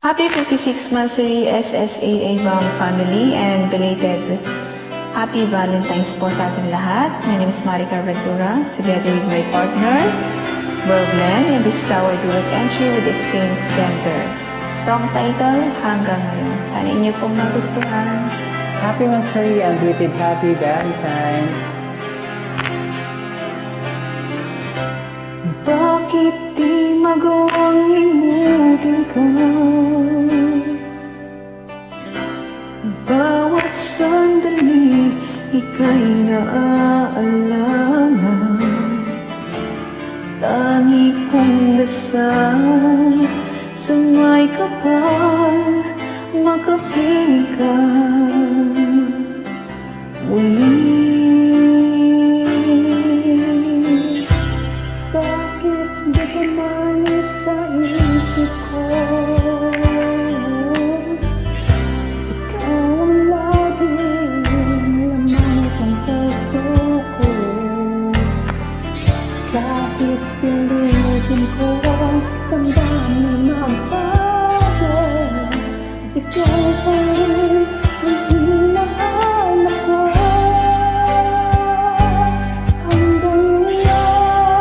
Happy 56th Mansuri SSAA Bang family and belated Happy Valentine's po sa ating lahat. My name is Maricar Ventura, together with my partner, Berglen, and this is our duet entry with Exchange Gender. Song title, Hanggang Ngayon. Sana inyo pong nagustuhan. Happy Mansuri and belated Happy Valentine's. Bakit di magawang limutin ka? Bawat sandali, ika'y naaalala. Tangi kong dasal, sa may kapal, makapiling ka muli. Bakit di ka malis sa isip ko? Ikaw ang laging laman ng puso ko. Kahit pilitin ko, tandaan mo na ang bago. Ikaw pa rin ang hinahanap ko.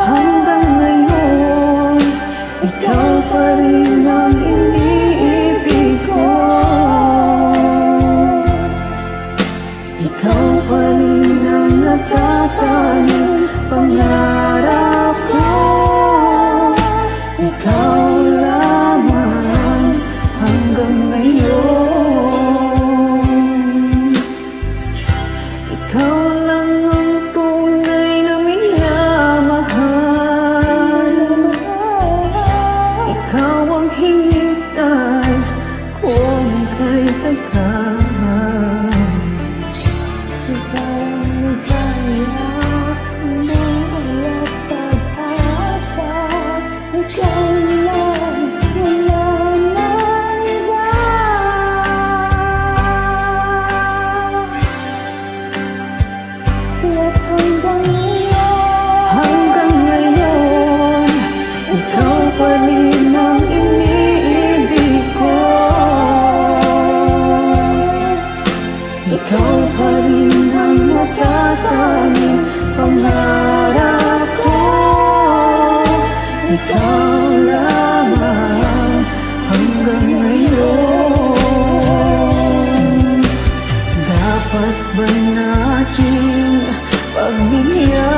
Hanggang ngayon, ikaw pa rin ang iniibig ko. Ikaw pa rin ang natatanging pangarap ko. Ikaw lamang hanggang ngayon. Ikaw lang ang tunay na minamahal. Ikaw ang hinintay kung kay tagal. Ikaw ang ligaya ng walang pag-asa. Ikaw lang, wala nang iba. Kaya't hanggang ngayon, ikaw pa rin ang iniibig ko. Ikaw pa rin ang natatanging pangarap ko. Ikaw lamang hanggang ngayon. Dapat ba natin pagbigyan?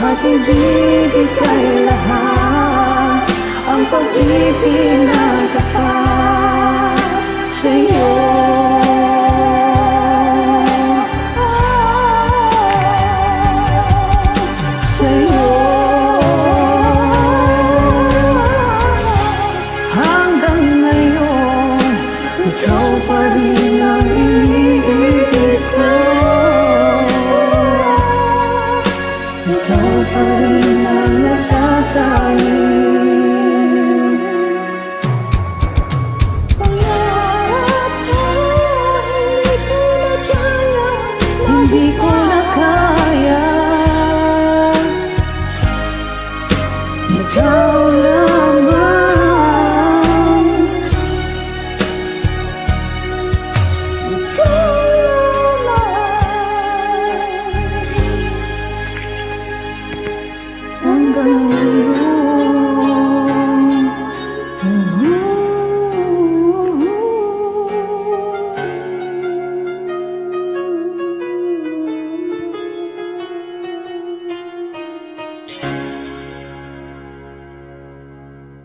At ibigay kay lahat ang pag-ibig na tapat sa'yo. Sa'yo. Hanggang ngayon, ikaw pa rin ang iniibig ko. Ikaw pa rin ang natatanging pangarap ko. Hindi ko na kaya. Ikaw lamang. Ikaw lamang. Hanggang ngayon.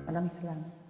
Maraming salamat.